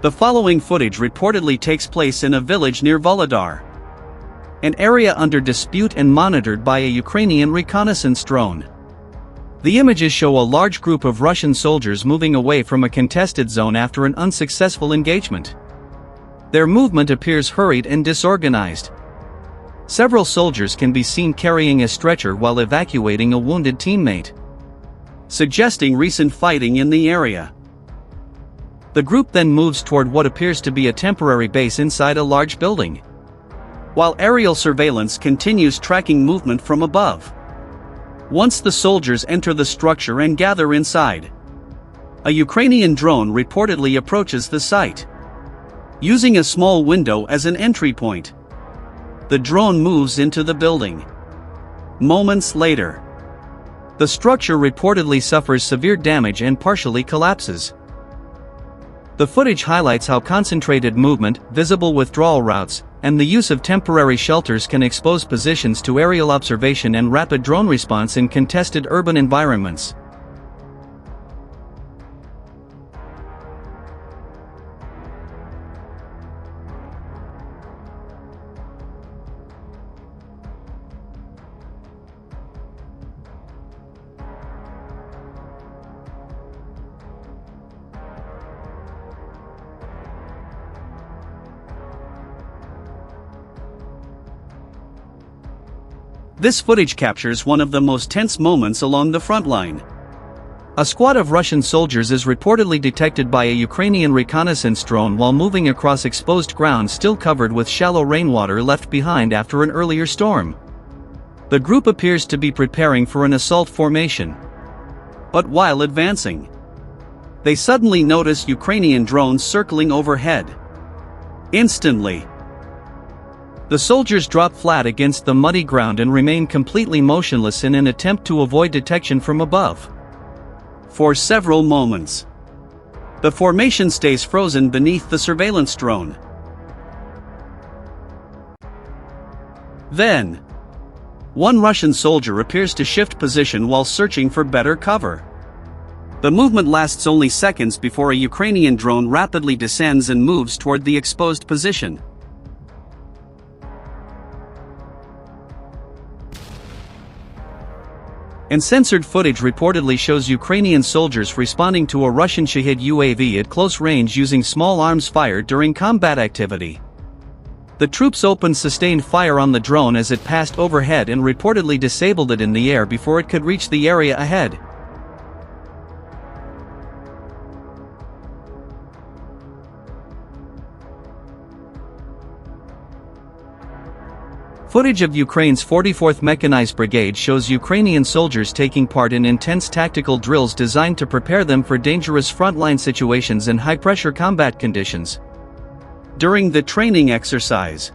The following footage reportedly takes place in a village near Volodar, an area under dispute and monitored by a Ukrainian reconnaissance drone. The images show a large group of Russian soldiers moving away from a contested zone after an unsuccessful engagement. Their movement appears hurried and disorganized. Several soldiers can be seen carrying a stretcher while evacuating a wounded teammate, suggesting recent fighting in the area. The group then moves toward what appears to be a temporary base inside a large building, while aerial surveillance continues tracking movement from above. Once the soldiers enter the structure and gather inside, a Ukrainian drone reportedly approaches the site, using a small window as an entry point. The drone moves into the building. Moments later, the structure reportedly suffers severe damage and partially collapses. The footage highlights how concentrated movement, visible withdrawal routes, and the use of temporary shelters can expose positions to aerial observation and rapid drone response in contested urban environments. This footage captures one of the most tense moments along the front line. A squad of Russian soldiers is reportedly detected by a Ukrainian reconnaissance drone while moving across exposed ground still covered with shallow rainwater left behind after an earlier storm. The group appears to be preparing for an assault formation. But while advancing, they suddenly notice Ukrainian drones circling overhead. Instantly, the soldiers drop flat against the muddy ground and remain completely motionless in an attempt to avoid detection from above. For several moments, the formation stays frozen beneath the surveillance drone. Then, one Russian soldier appears to shift position while searching for better cover. The movement lasts only seconds before a Ukrainian drone rapidly descends and moves toward the exposed position. Uncensored footage reportedly shows Ukrainian soldiers responding to a Russian Shahed UAV at close range using small arms fired during combat activity. The troops opened sustained fire on the drone as it passed overhead and reportedly disabled it in the air before it could reach the area ahead. Footage of Ukraine's 44th Mechanized Brigade shows Ukrainian soldiers taking part in intense tactical drills designed to prepare them for dangerous frontline situations and high-pressure combat conditions. During the training exercise,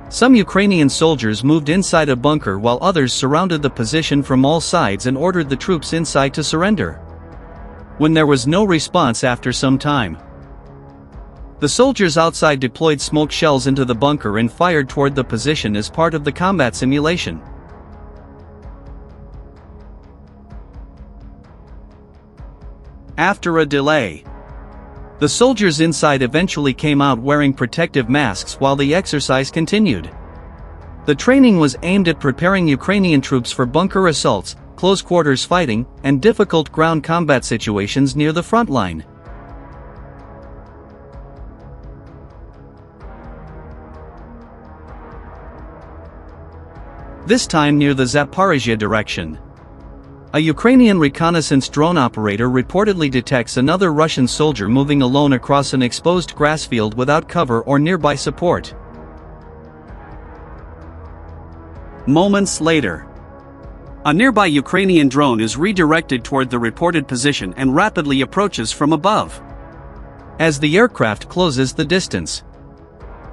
some Ukrainian soldiers moved inside a bunker while others surrounded the position from all sides and ordered the troops inside to surrender. When there was no response after some time, the soldiers outside deployed smoke shells into the bunker and fired toward the position as part of the combat simulation. After a delay, the soldiers inside eventually came out wearing protective masks while the exercise continued. The training was aimed at preparing Ukrainian troops for bunker assaults, close-quarters fighting, and difficult ground combat situations near the front line. This time near the Zaporizhzhia direction, a Ukrainian reconnaissance drone operator reportedly detects another Russian soldier moving alone across an exposed grass field without cover or nearby support. Moments later, a nearby Ukrainian drone is redirected toward the reported position and rapidly approaches from above. As the aircraft closes the distance,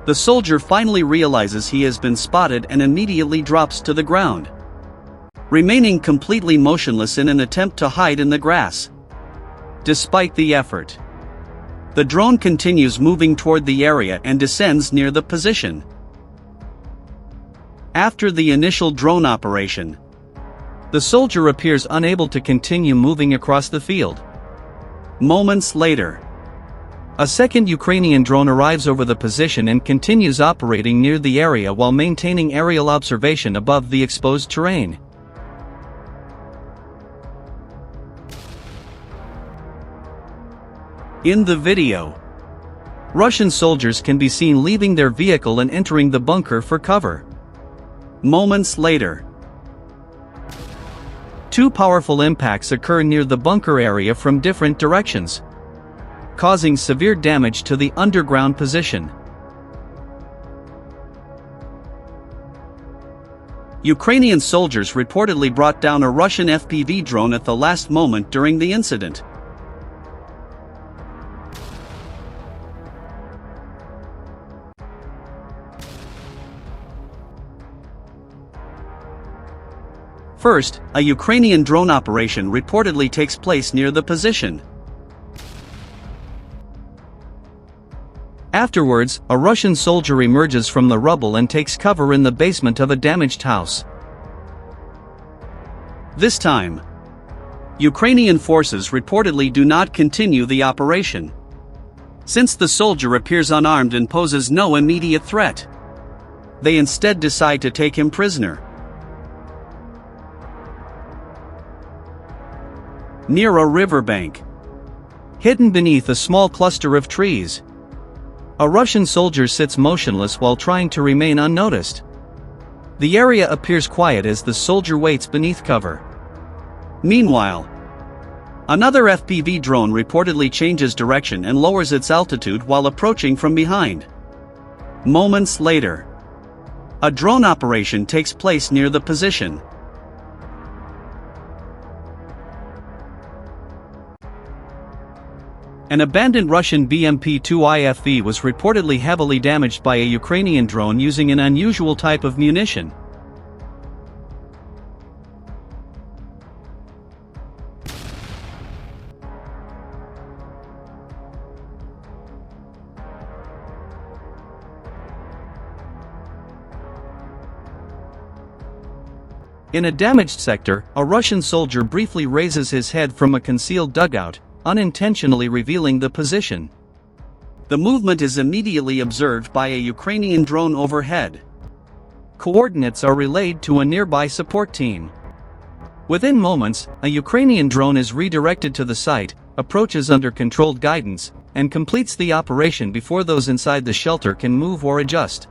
the soldier finally realizes he has been spotted and immediately drops to the ground, remaining completely motionless in an attempt to hide in the grass. Despite the effort, the drone continues moving toward the area and descends near the position. After the initial drone operation, the soldier appears unable to continue moving across the field. Moments later, A second Ukrainian drone arrives over the position and continues operating near the area while maintaining aerial observation above the exposed terrain. In the video, Russian soldiers can be seen leaving their vehicle and entering the bunker for cover. Moments later, two powerful impacts occur near the bunker area from different directions, causing severe damage to the underground position. Ukrainian soldiers reportedly brought down a Russian FPV drone at the last moment during the incident. First, a Ukrainian drone operation reportedly takes place near the position. Afterwards, a Russian soldier emerges from the rubble and takes cover in the basement of a damaged house. This time, Ukrainian forces reportedly do not continue the operation, since the soldier appears unarmed and poses no immediate threat. They instead decide to take him prisoner. Near a riverbank, hidden beneath a small cluster of trees, a Russian soldier sits motionless while trying to remain unnoticed. The area appears quiet as the soldier waits beneath cover. Meanwhile, another FPV drone reportedly changes direction and lowers its altitude while approaching from behind. Moments later, a drone operation takes place near the position. An abandoned Russian BMP-2 IFV was reportedly heavily damaged by a Ukrainian drone using an unusual type of munition. In a damaged sector, a Russian soldier briefly raises his head from a concealed dugout, unintentionally revealing the position. The movement is immediately observed by a Ukrainian drone overhead. Coordinates are relayed to a nearby support team. Within moments, a Ukrainian drone is redirected to the site, approaches under controlled guidance, and completes the operation before those inside the shelter can move or adjust.